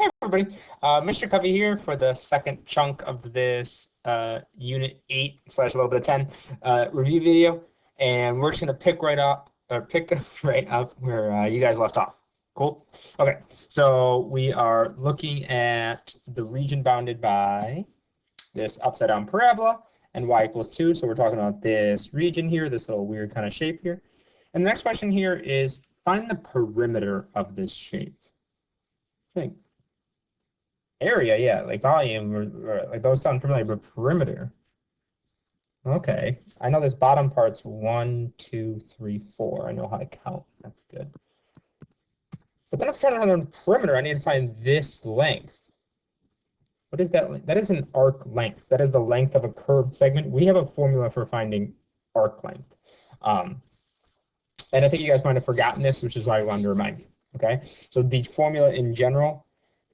Hey everybody, Mr. Covey here for the second chunk of this Unit 8 / a little bit of 10 review video, and we're just gonna pick right up where you guys left off. Cool. Okay, so we are looking at the region bounded by this upside down parabola and y equals 2. So we're talking about this region here, this little weird kind of shape here. And the next question here is find the perimeter of this shape. Okay. Area, yeah, like volume, or like those sound familiar, but perimeter. Okay, I know this bottom part's 1, 2, 3, 4. I know how to count. That's good. But then I'm trying to find the perimeter. I need to find this length. What is that? That is an arc length. That is the length of a curved segment. We have a formula for finding arc length. And I think you guys might have forgotten this, which is why I wanted to remind you. Okay, so the formula in general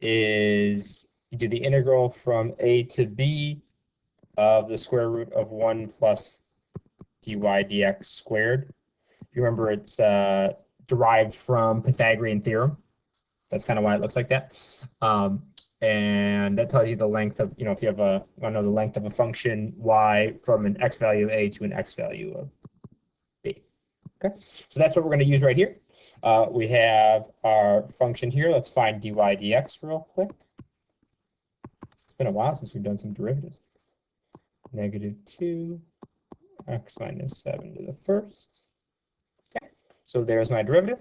is you do the integral from a to b of the square root of 1 plus dy dx squared. If you remember, it's derived from Pythagorean theorem. That's kind of why it looks like that. And that tells you the length of, if you have want to know the length of a function y from an x value of a to an x value of b. Okay, so that's what we're going to use right here. We have our function here. Let's find dy dx real quick. It's been a while since we've done some derivatives. -2 x minus 7 to the first. Okay, so there's my derivative.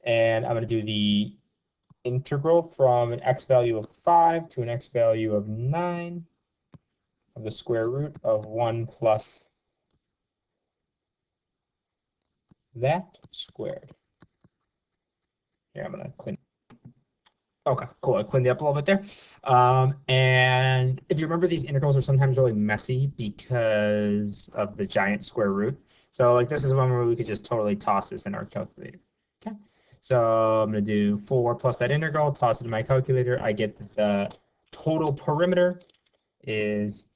And I'm going to do the integral from an x value of 5 to an x value of 9 of the square root of 1 plus that squared. Here, I'm going to clean. Okay, cool. I cleaned it up a little bit there. And if you remember, these integrals are sometimes really messy because of the giant square root. So like this is one where we could just totally toss this in our calculator. Okay, so I'm going to do 4 plus that integral, toss it in my calculator. I get that the total perimeter is,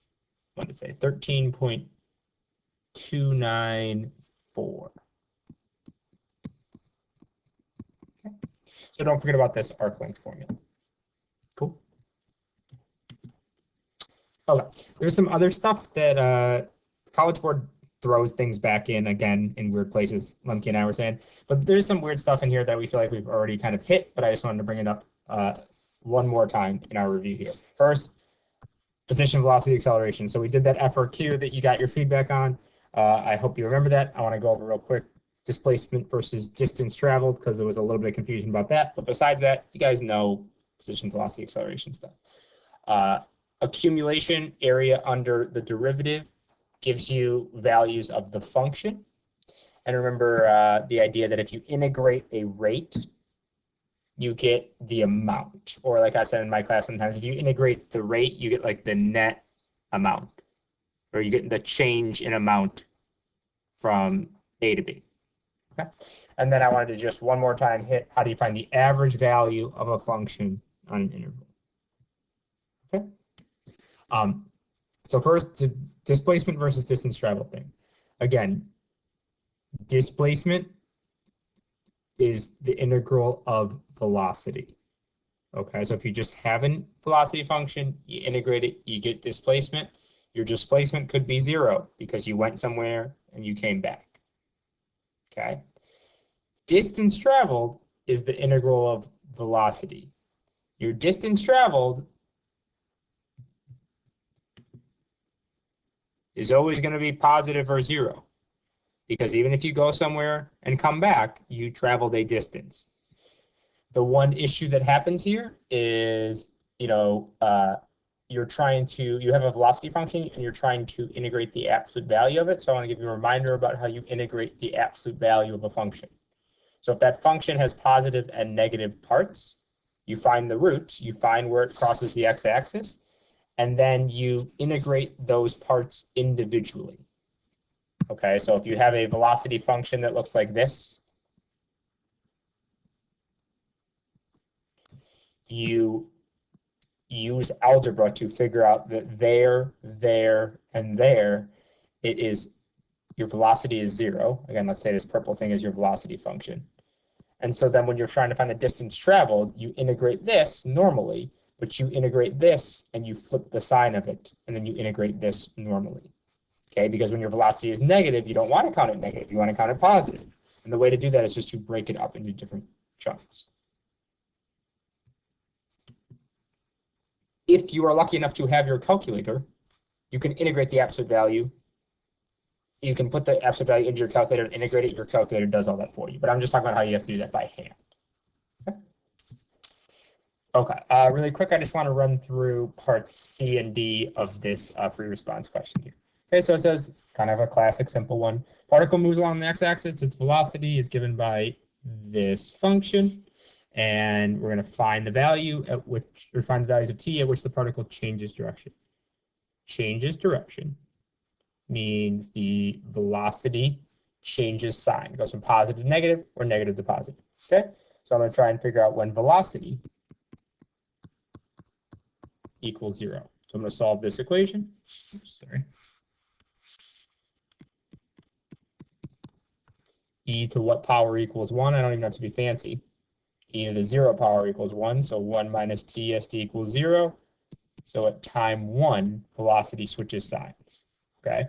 what did it say, 13.294. So don't forget about this arc length formula. Cool. Okay, there's some other stuff that College Board throws things back in again in weird places, Lemke and I were saying. But there's some weird stuff in here that we feel like we've already kind of hit, but I just wanted to bring it up one more time in our review here. First, position, velocity, acceleration. So we did that FRQ that you got your feedback on. I hope you remember that. I want to go over real quick. Displacement versus distance traveled, because there was a little bit of confusion about that. But besides that, you guys know position, velocity, acceleration stuff. Accumulation, area under the derivative, gives you values of the function. And remember the idea that if you integrate a rate, you get the amount. Or like I said in my class sometimes, if you integrate the rate, you get like the net amount. Or you get the change in amount from A to B. Okay, and then I wanted to just one more time hit how do you find the average value of a function on an interval. Okay, so first, displacement versus distance traveled thing. Again, displacement is the integral of velocity. Okay, so if you just have a velocity function, you integrate it, you get displacement. Your displacement could be 0 because you went somewhere and you came back. Okay. Distance traveled is the integral of velocity. Your distance traveled is always going to be positive or 0, because even if you go somewhere and come back, you traveled a distance. The one issue that happens here is, you have a velocity function and you're trying to integrate the absolute value of it. So I want to give you a reminder about how you integrate the absolute value of a function. So if that function has positive and negative parts, you find the roots, you find where it crosses the x-axis, and then you integrate those parts individually. Okay, so if you have a velocity function that looks like this, you use algebra to figure out that there, and there, your velocity is 0. Again, let's say this purple thing is your velocity function. And so then when you're trying to find the distance traveled, you integrate this normally, but you integrate this and you flip the sign of it, and then you integrate this normally. Okay, because when your velocity is negative, you don't want to count it negative, you want to count it positive. And the way to do that is just to break it up into different chunks. If you are lucky enough to have your calculator, you can integrate the absolute value. You can put the absolute value into your calculator and integrate it. Your calculator does all that for you. But I'm just talking about how you have to do that by hand. Okay. Really quick, I just want to run through parts C and D of this free response question here. Okay, so it says kind of a classic simple one. Particle moves along the x-axis. Its velocity is given by this function. And we're going to find the value at which, or find the values of t at which the particle changes direction. Changes direction means the velocity changes sign. It goes from positive to negative or negative to positive. Okay, so I'm going to try and figure out when velocity equals 0. So I'm going to solve this equation. Oops, sorry. E to what power equals 1? I don't even have to be fancy. E to the 0 power equals 1, so 1 minus t s t equals 0. So at time 1, velocity switches signs. Okay.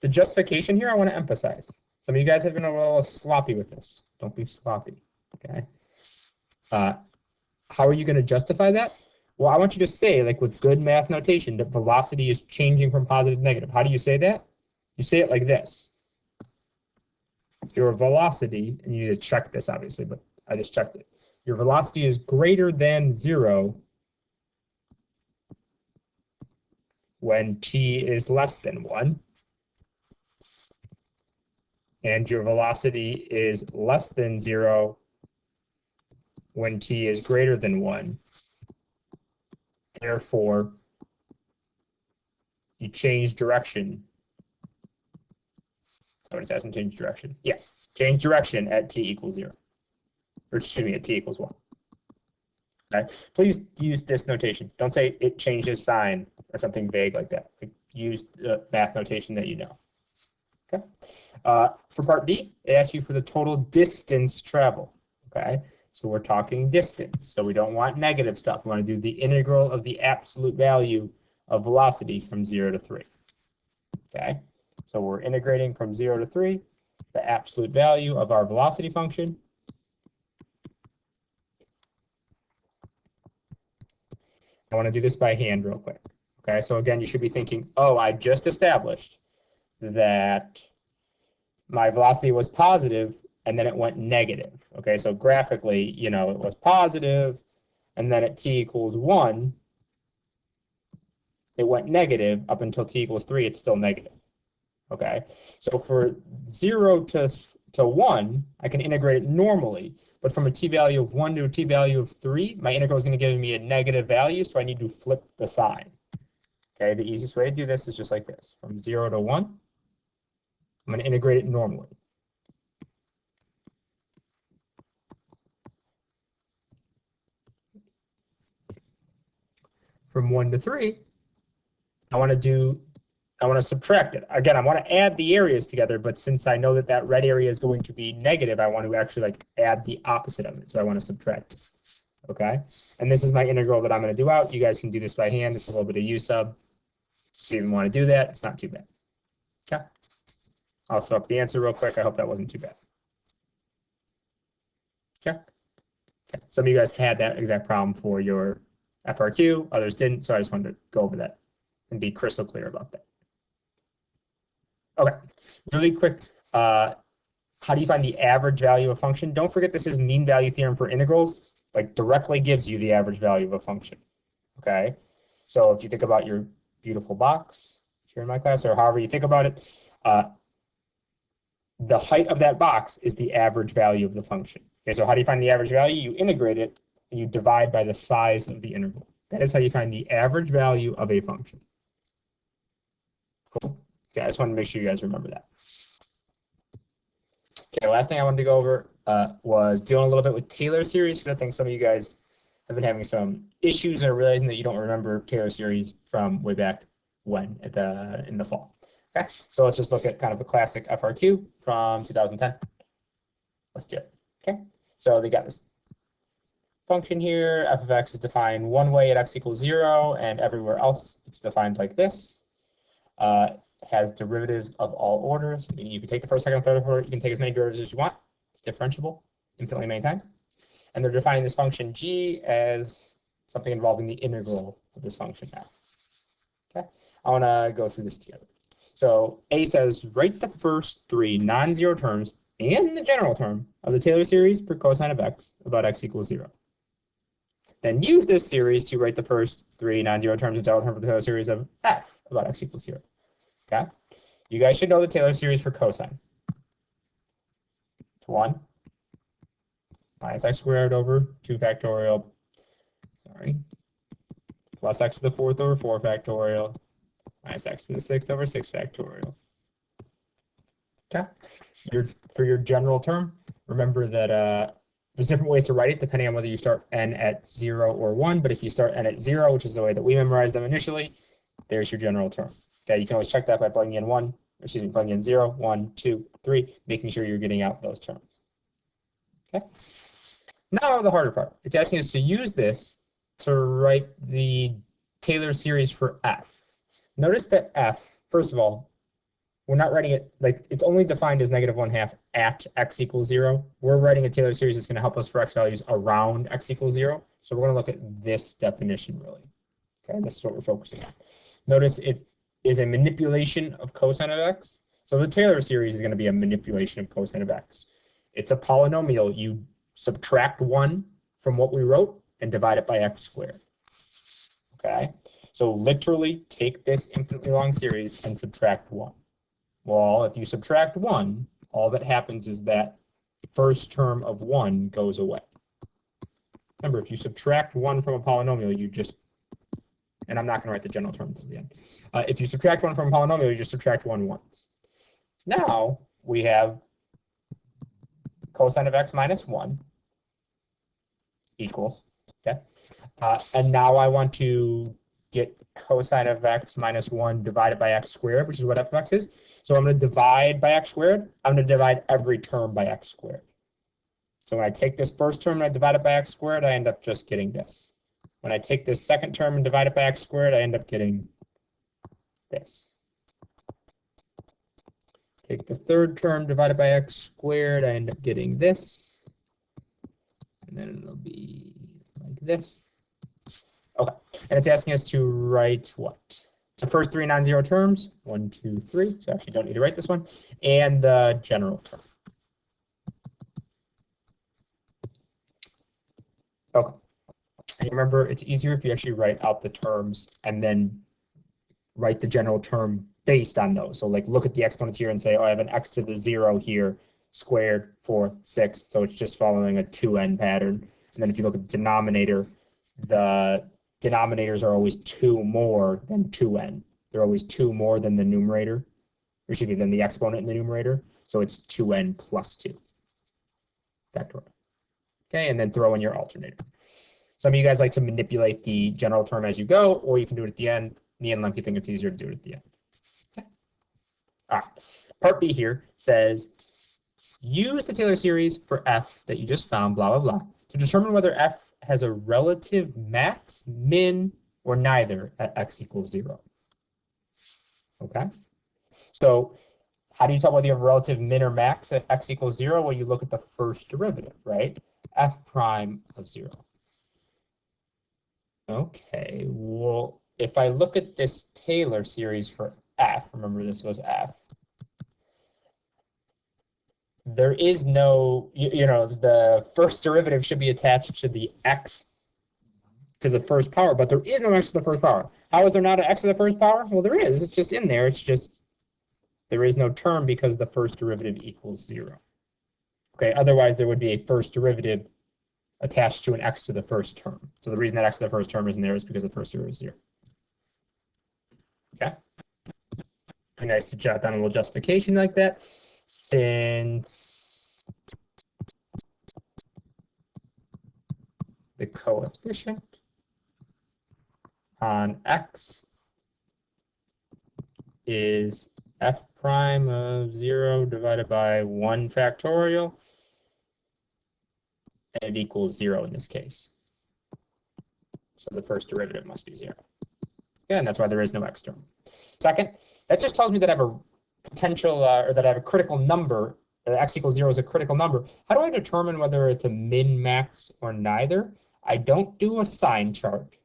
The justification here I want to emphasize. Some of you guys have been a little sloppy with this. Don't be sloppy. Okay. How are you going to justify that? Well, I want you to say, like with good math notation, that velocity is changing from positive to negative. How do you say that? You say it like this. Your velocity, and you need to check this obviously, but I just checked it. Your velocity is greater than 0 when t is less than 1. And your velocity is less than 0 when t is greater than 1. Therefore, you change direction. What is that? Change direction. Yeah, change direction at t equals 0. Or excuse me, at t equals 1. Okay. Please use this notation. Don't say it changes sign or something vague like that. Like, use the math notation that you know. Okay. For part B, it asks you for the total distance traveled. Okay. So we're talking distance. So we don't want negative stuff. We want to do the integral of the absolute value of velocity from 0 to 3. Okay. So we're integrating from 0 to 3, the absolute value of our velocity function. I want to do this by hand real quick. Okay, so again, you should be thinking, oh, I just established that my velocity was positive and then it went negative. Okay, so graphically, you know, it was positive and then at t equals 1, it went negative up until t equals 3, it's still negative. Okay, so for 0 to 1, I can integrate it normally, but from a t-value of 1 to a t-value of 3, my integral is going to give me a negative value, so I need to flip the sign. Okay, the easiest way to do this is just like this. From 0 to 1, I'm going to integrate it normally. From 1 to 3, I want to subtract it. Again, I want to add the areas together, but since I know that that red area is going to be negative, I want to actually like add the opposite of it. So I want to subtract it. Okay? And this is my integral that I'm going to do out. You guys can do this by hand. It's a little bit of U sub. If you even want to do that, it's not too bad. Okay? I'll throw up the answer real quick. I hope that wasn't too bad. Okay? Okay. Some of you guys had that exact problem for your FRQ. Others didn't, so I just wanted to go over that and be crystal clear about that. Okay, really quick, how do you find the average value of a function? Don't forget this is mean value theorem for integrals, like directly gives you the average value of a function, okay? So if you think about your beautiful box here in my class, or however you think about it, the height of that box is the average value of the function. Okay, so how do you find the average value? You integrate it and you divide by the size of the interval. That is how you find the average value of a function. Cool. Okay, I just want to make sure you guys remember that. Okay, last thing I wanted to go over was dealing a little bit with Taylor series, because I think some of you guys have been having some issues and are realizing that you don't remember Taylor series from way back when in the fall. Okay, so let's just look at kind of a classic FRQ from 2010. Let's do it. Okay, So they got this function here. F of x is defined one way at x equals 0, and everywhere else it's defined like this. Has derivatives of all orders. Meaning you can take the first, second, third order. You can take as many derivatives as you want. It's differentiable infinitely many times. And they're defining this function g as something involving the integral of this function f. Okay, I want to go through this together. So A says write the first three non-zero terms and the general term of the Taylor series for cosine of x about x equals 0. Then use this series to write the first three non-zero terms and general term for the Taylor series of f about x equals 0. Okay, you guys should know the Taylor series for cosine. 1 minus x squared over 2 factorial, plus x to the 4th over 4 factorial, minus x to the 6th over 6 factorial. Okay, for your general term, remember that there's different ways to write it depending on whether you start n at 0 or 1, but if you start n at 0, which is the way that we memorized them initially, there's your general term. Okay, you can always check that by plugging in plugging in 0, 1, 2, 3, making sure you're getting out those terms. Okay. Now the harder part. It's asking us to use this to write the Taylor series for f. Notice that f, first of all, we're not writing it like it's only defined as -1/2 at x equals 0. We're writing a Taylor series that's going to help us for x values around x equals 0. So we're going to look at this definition really. Okay, this is what we're focusing on. Notice it is a manipulation of cosine of x. So the Taylor series is going to be a manipulation of cosine of x. It's a polynomial. You subtract 1 from what we wrote and divide it by x squared. Okay, so literally take this infinitely long series and subtract 1. Well, if you subtract 1, all that happens is that first term of 1 goes away. Remember, if you subtract 1 from a polynomial, you just, and I'm not going to write the general term until the end. If you subtract 1 from a polynomial, you just subtract 1 once. Now we have cosine of x minus 1 equals, okay? And now I want to get cosine of x minus 1 divided by x squared, which is what f of x is. So I'm going to divide by x squared. I'm going to divide every term by x squared. So when I take this first term and I divide it by x squared, I end up just getting this. When I take this second term and divide it by x squared, I end up getting this. Take the third term divided by x squared, I end up getting this. And then it'll be like this. Okay, and it's asking us to write what? The first three non-zero terms, 1, 2, 3. So actually don't need to write this one, and the general term. Okay, and remember, it's easier if you actually write out the terms and then write the general term based on those. So like look at the exponents here and say, oh, I have an x to the 0 here, squared, 4th, 6th. So it's just following a 2n pattern. And then if you look at the denominator, the denominators are always 2 more than 2n. They're always 2 more than the numerator, or excuse me, than the exponent in the numerator. So it's 2n plus 2. Factorial. Okay, and then throw in your alternator. Some of you guys like to manipulate the general term as you go, or you can do it at the end. Me and Lemke think it's easier to do it at the end. Okay. All right. Part B here says, use the Taylor series for f that you just found, blah, blah, blah, to determine whether f has a relative max, min, or neither at x equals 0. Okay. So how do you tell whether you have a relative min or max at x equals 0? Well, you look at the first derivative, right? F prime of 0. Okay, well, if I look at this Taylor series for f, remember this was f, there is no, you know, the first derivative should be attached to the x to the first power, but there is no x to the first power. How is there not an x to the first power? Well, there is. It's just in there. It's just there is no term because the first derivative equals 0. Okay, otherwise there would be a first derivative attached to an x to the first term. So the reason that x to the first term isn't there is because the first derivative is 0. Okay? Be nice to jot down a little justification like that. Since the coefficient on x is f prime of 0 divided by 1 factorial, and it equals 0 in this case. So the first derivative must be 0. Yeah, and that's why there is no x term. Second, that just tells me that I have a potential, or that I have a critical number, that x equals 0 is a critical number. How do I determine whether it's a min, max, or neither? I don't do a sign chart.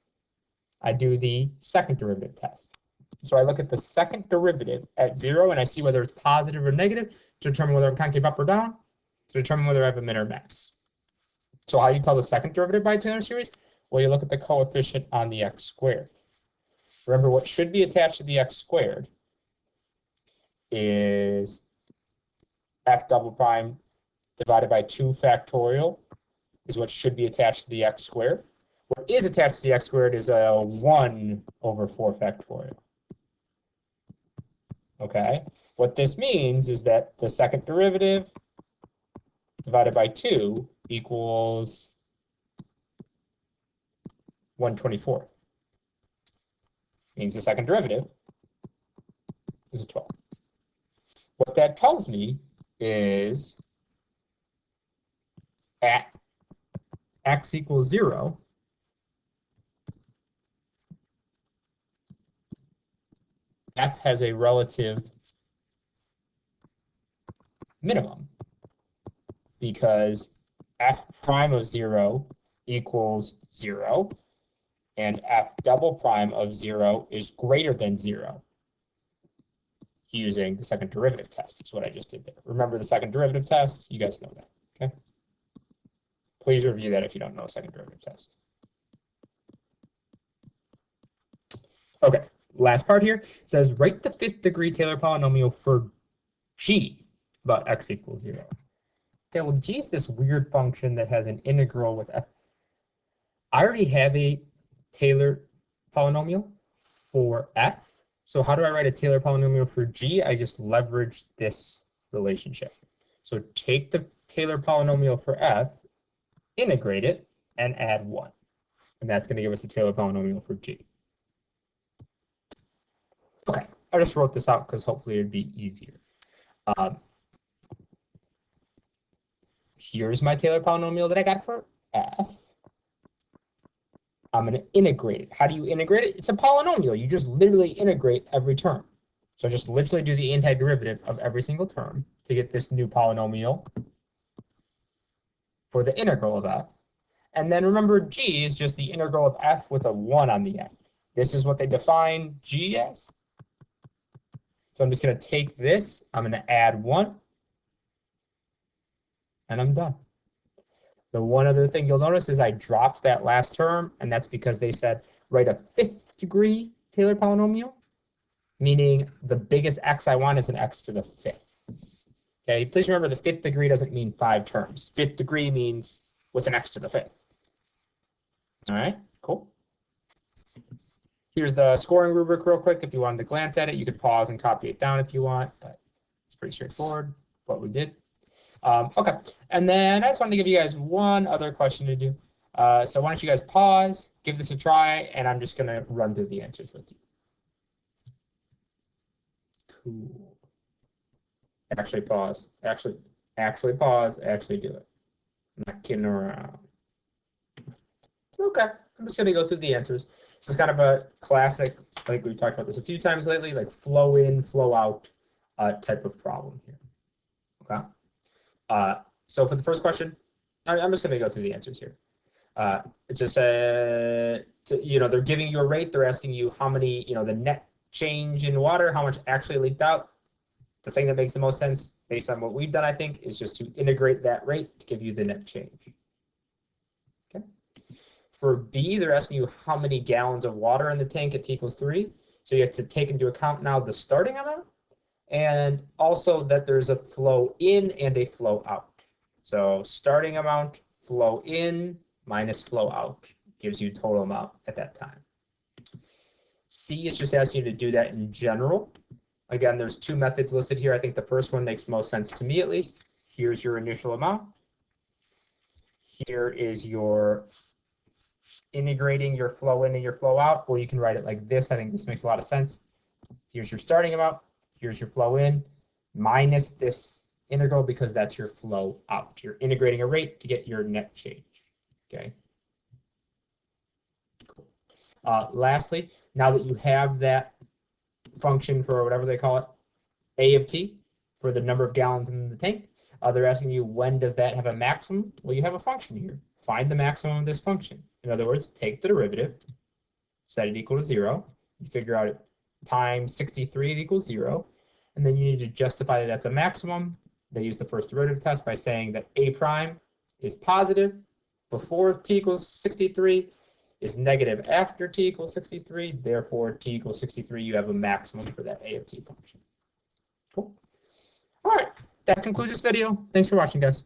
I do the second derivative test. So I look at the second derivative at 0, and I see whether it's positive or negative to determine whether I'm concave up or down, to determine whether I have a min or max. So how do you tell the second derivative by Taylor series? Well, you look at the coefficient on the x squared. Remember, what should be attached to the x squared is f double prime divided by 2 factorial is what should be attached to the x squared. What is attached to the x squared is a 1 over 4 factorial. Okay, what this means is that the second derivative divided by 2 equals 1/24. Means the second derivative is a 12. What that tells me is at x equals 0, f has a relative minimum because f prime of 0 equals 0 and f double prime of 0 is greater than 0 using the second derivative test. Is what I just did there. Remember the second derivative test? You guys know that, okay? Please review that if you don't know a second derivative test. Okay, last part here. It says, write the fifth degree Taylor polynomial for g about x equals 0. Okay, well, g is this weird function that has an integral with f. I already have a Taylor polynomial for f. So how do I write a Taylor polynomial for g? I just leverage this relationship. So take the Taylor polynomial for f, integrate it, and add 1. And that's going to give us the Taylor polynomial for g. Okay, I just wrote this out because hopefully it'd be easier. Here's my Taylor polynomial that I got for f. I'm going to integrate it. How do you integrate it? It's a polynomial. You just literally integrate every term. So just literally do the antiderivative of every single term to get this new polynomial for the integral of f. And then remember, g is just the integral of f with a 1 on the end. This is what they define g as. So I'm just going to take this, I'm going to add 1, and I'm done. The one other thing you'll notice is I dropped that last term, and that's because they said write a fifth degree Taylor polynomial, meaning the biggest x I want is an x to the fifth. Okay, please remember the fifth degree doesn't mean 5 terms. Fifth degree means with an x to the fifth. All right, cool. Here's the scoring rubric real quick. If you wanted to glance at it, you could pause and copy it down if you want, but it's pretty straightforward what we did. Okay, and then I just wanted to give you guys one other question to do. So why don't you guys pause, give this a try, and I'm just going to run through the answers with you. Cool. Actually pause. Actually pause. Actually do it. I'm not kidding around. Okay, I'm just going to go through the answers. This is kind of a classic, like we've talked about this a few times lately, like flow in, flow out type of problem here. Okay. So for the first question, I'm just going to go through the answers here. It's just they're giving you a rate. They're asking you how many, the net change in water, how much actually leaked out. The thing that makes the most sense based on what we've done, I think, is just to integrate that rate to give you the net change. Okay. For B, they're asking you how many gallons of water in the tank at T equals 3. So you have to take into account now the starting amount and also that there's a flow in and a flow out. So starting amount, flow in minus flow out gives you total amount at that time. C is just asking you to do that in general. Again, there's 2 methods listed here. I think the first one makes most sense to me at least. Here's your initial amount. Here is your integrating your flow in and your flow out, or you can write it like this. I think this makes a lot of sense. Here's your starting amount. Here's your flow in minus this integral because that's your flow out. You're integrating a rate to get your net change. Okay. Lastly, now that you have that function for whatever they call it, A of t, for the number of gallons in the tank, they're asking you, when does that have a maximum? Well, you have a function here. Find the maximum of this function. In other words, take the derivative, set it equal to 0, you figure out it times 63 it equals 0, and then you need to justify that that's a maximum. They use the first derivative test by saying that a prime is positive before t equals 63, is negative after t equals 63, therefore t equals 63, you have a maximum for that a of t function. Cool. All right, that concludes this video. Thanks for watching, guys.